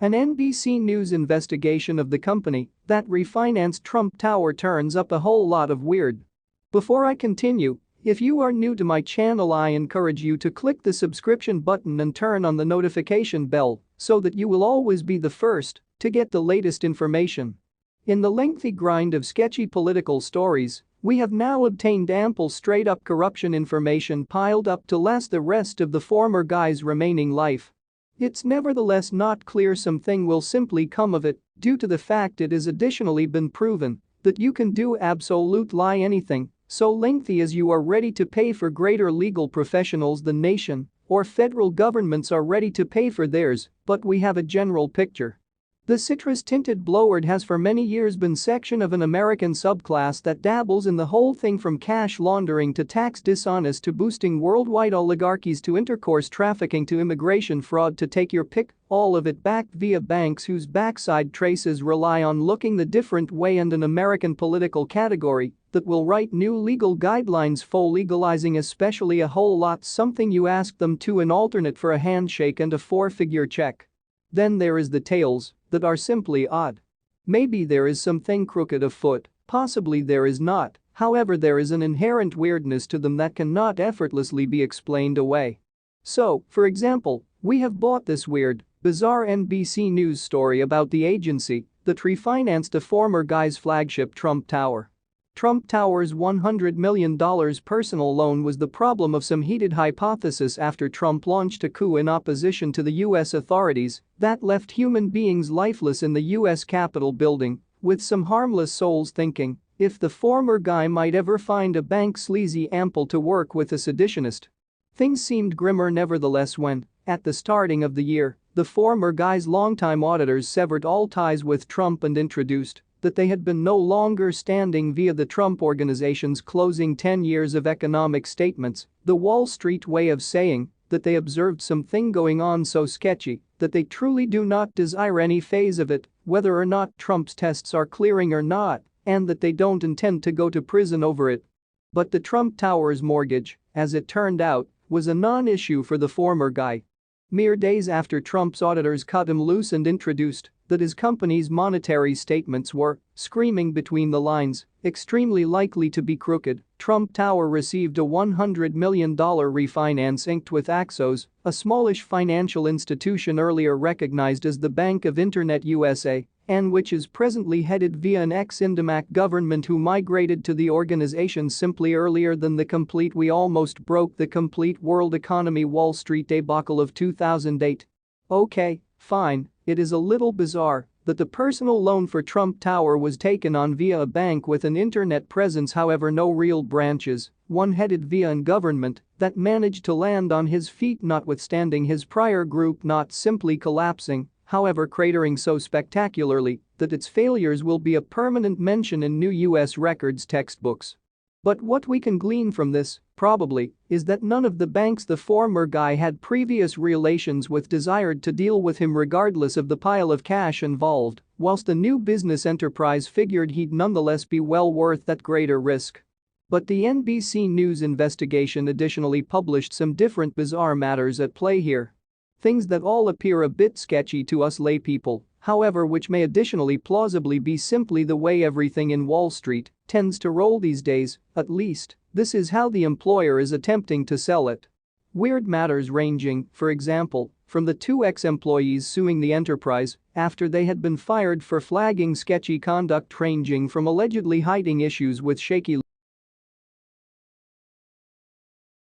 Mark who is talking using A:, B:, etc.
A: An NBC News investigation of the company that refinanced Trump Tower turns up a whole lot of weird. Before I continue, if you are new to my channel, I encourage you to click the subscription button and turn on the notification bell so that you will always be the first to get the latest information. In the lengthy grind of sketchy political stories, we have now obtained ample straight-up corruption information piled up to last the rest of the former guy's remaining life. It's nevertheless not clear something will simply come of it due to the fact it has additionally been proven that you can do absolutely anything so lengthy as you are ready to pay for greater legal professionals than nation or federal governments are ready to pay for theirs, but we have a general picture. The citrus-tinted bloward has for many years been section of an American subclass that dabbles in the whole thing from cash laundering to tax dishonest to boosting worldwide oligarchies to intercourse trafficking to immigration fraud to take your pick, all of it backed via banks whose backside traces rely on looking the different way and an American political category that will write new legal guidelines for legalizing especially a whole lot something you ask them to an alternate for a handshake and a four-figure check. Then there is the tales that are simply odd. Maybe there is something crooked afoot, possibly there is not, however there is an inherent weirdness to them that cannot effortlessly be explained away. So, for example, we have bought this weird, bizarre NBC News story about the agency that refinanced a former guy's flagship Trump Tower. Trump Tower's $100 million personal loan was the problem of some heated hypothesis after Trump launched a coup in opposition to the U.S. authorities that left human beings lifeless in the U.S. Capitol building, with some harmless souls thinking if the former guy might ever find a bank sleazy ample to work with a seditionist. Things seemed grimmer nevertheless when, at the starting of the year, the former guy's longtime auditors severed all ties with Trump and introduced that they had been no longer standing via the Trump Organization's closing 10 years of economic statements, the Wall Street way of saying that they observed something going on so sketchy that they truly do not desire any phase of it, whether or not Trump's tests are clearing or not, and that they don't intend to go to prison over it. But the Trump Tower's mortgage, as it turned out, was a non-issue for the former guy. Mere days after Trump's auditors cut him loose and introduced that his company's monetary statements were, screaming between the lines, extremely likely to be crooked, Trump Tower received a $100 million refinance inked with Axos, a smallish financial institution earlier recognized as the Bank of Internet USA, and which is presently headed via an ex-Indimac government who migrated to the organization simply earlier than the complete we almost broke the complete world economy Wall Street debacle of 2008. Okay, fine, it is a little bizarre that the personal loan for Trump Tower was taken on via a bank with an internet presence, however no real branches, one headed via an government that managed to land on his feet notwithstanding his prior group not simply collapsing, however cratering so spectacularly that its failures will be a permanent mention in new U.S. records textbooks. But what we can glean from this, probably, is that none of the banks the former guy had previous relations with desired to deal with him regardless of the pile of cash involved, whilst the new business enterprise figured he'd nonetheless be well worth that greater risk. But the NBC News investigation additionally published some different bizarre matters at play here. Things that all appear a bit sketchy to us laypeople, however, which may additionally plausibly be simply the way everything in Wall Street tends to roll these days, at least, this is how the employer is attempting to sell it. Weird matters ranging, for example, from the two ex-employees suing the enterprise after they had been fired for flagging sketchy conduct ranging from allegedly hiding issues with shaky